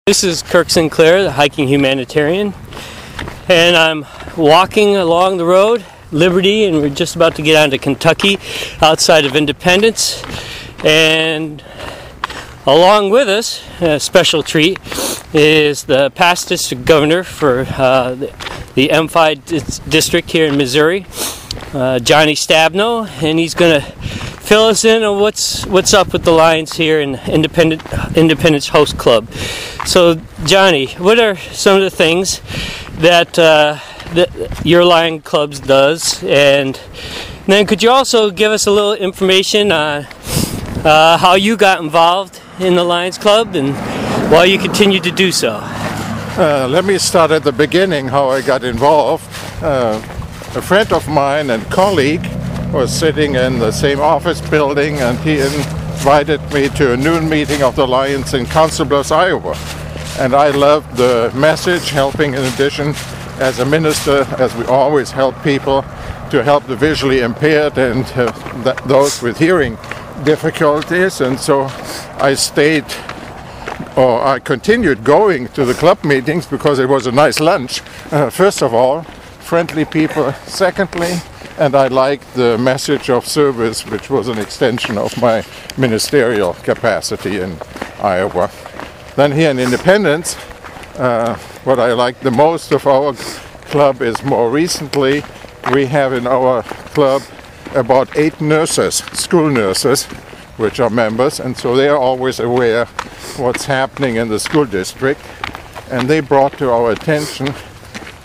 This is Kirk Sinclair, the hiking humanitarian, and I'm walking along the road, Liberty, and we're just about to get on to Kentucky, outside of Independence. And along with us, a special treat, is the past district governor for the M5 district here in Missouri, Johnny Stabno, and he's going to fill us in on what's up with the Lions here in Independence Host Club. So, Johnny, what are some of the things that your Lion Clubs does? And then could you also give us a little information on how you got involved in the Lions Club and why you continue to do so? Let me start at the beginning, how I got involved. A friend of mine and colleague was sitting in the same office building, and he invited me to a noon meeting of the Lions in Council Bluffs, Iowa. And I loved the message, helping in addition as a minister, as we always help people, to help the visually impaired and those with hearing difficulties. And so I I continued going to the club meetings because it was a nice lunch. First of all, friendly people. Secondly, and I liked the message of service, which was an extension of my ministerial capacity in Iowa. Then here in Independence, what I like the most of our club is more recently we have in our club about 8 nurses, school nurses, which are members, and so they are always aware what's happening in the school district. And they brought to our attention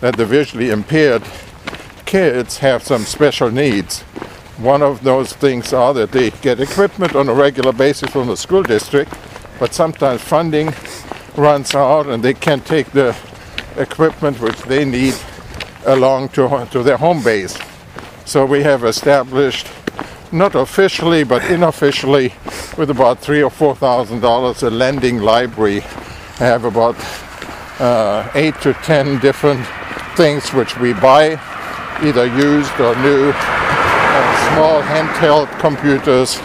that the visually impaired kids have some special needs. One of those things are that they get equipment on a regular basis from the school district, but sometimes funding runs out and they can't take the equipment which they need along to their home base. So we have established, not officially but unofficially, with about $3,000 or $4,000, a lending library. I have about 8 to 10 different things which we buy, either used or new, small handheld computers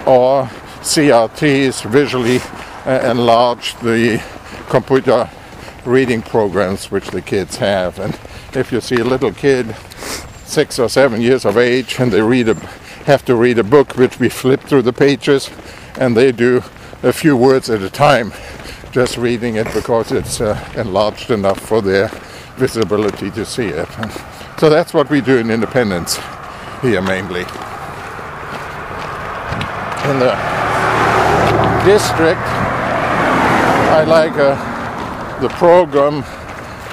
or CRTs, visually enlarge the computer reading programs which the kids have. And if you see a little kid 6 or 7 years of age and they have to read a book which we flip through the pages, and they do a few words at a time just reading it because it's enlarged enough for their visibility to see it. So that's what we do in Independence here mainly. In the district, I like the program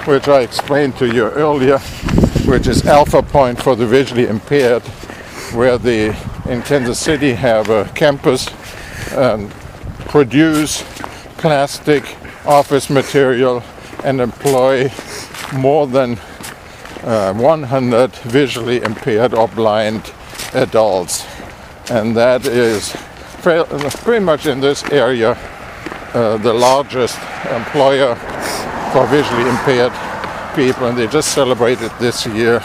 which I explained to you earlier, which is Alpha Point for the visually impaired, where they in Kansas City have a campus produce plastic office material and employ more than 100 visually impaired or blind adults. And that is pretty much in this area the largest employer for visually impaired people, and they just celebrated this year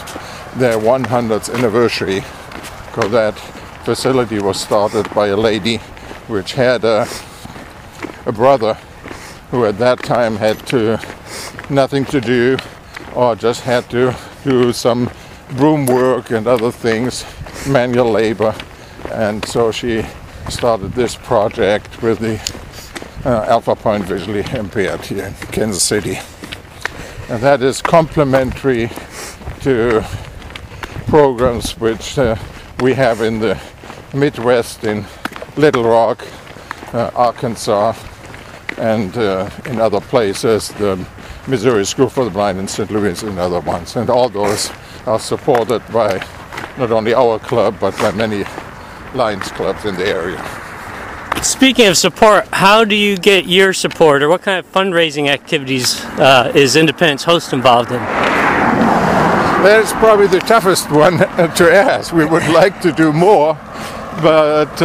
their 100th anniversary, because that facility was started by a lady which had a brother who at that time had nothing to do, or just had to do some broom work and other things, manual labor. And so she started this project with the Alpha Point visually impaired here in Kansas City. And that is complementary to programs which we have in the Midwest, in Little Rock, Arkansas, and in other places, the Missouri School for the Blind in St. Louis and other ones. And all those are supported by not only our club, but by many Lions clubs in the area. Speaking of support, how do you get your support, or what kind of fundraising activities is Independence Host involved in? That's probably the toughest one to ask. We would like to do more, but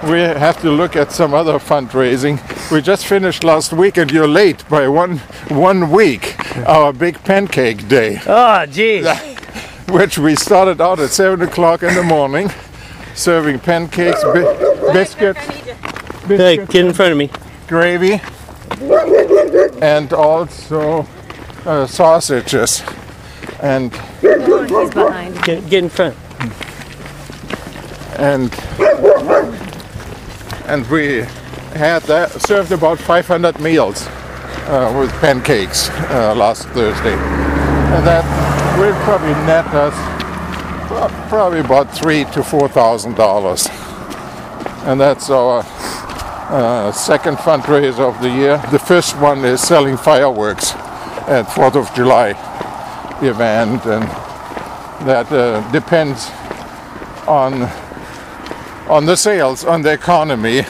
we have to look at some other fundraising. We just finished last week, and you're late by one week, our big pancake day. Oh, geez. Which we started out at 7 o'clock in the morning, serving pancakes, biscuits. Hey, get in front of me. Gravy, and also sausages. And He's behind. Get in front. and we had that served about 500 meals with pancakes last Thursday, and that will probably net us probably about $3,000 to $4,000, and that's our second fundraiser of the year. The first one is selling fireworks at 4th of July event, and that depends on the sales, on the economy.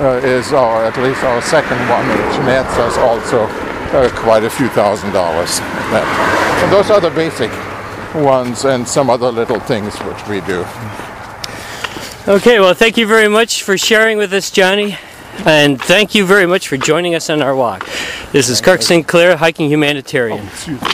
Is at least our second one, which nets us also quite a few $1,000s. And those are the basic ones, and some other little things which we do. Okay, well, thank you very much for sharing with us, Johnny, and thank you very much for joining us on our walk. This is Kirk Sinclair, Hiking Humanitarian. Oh, excuse me.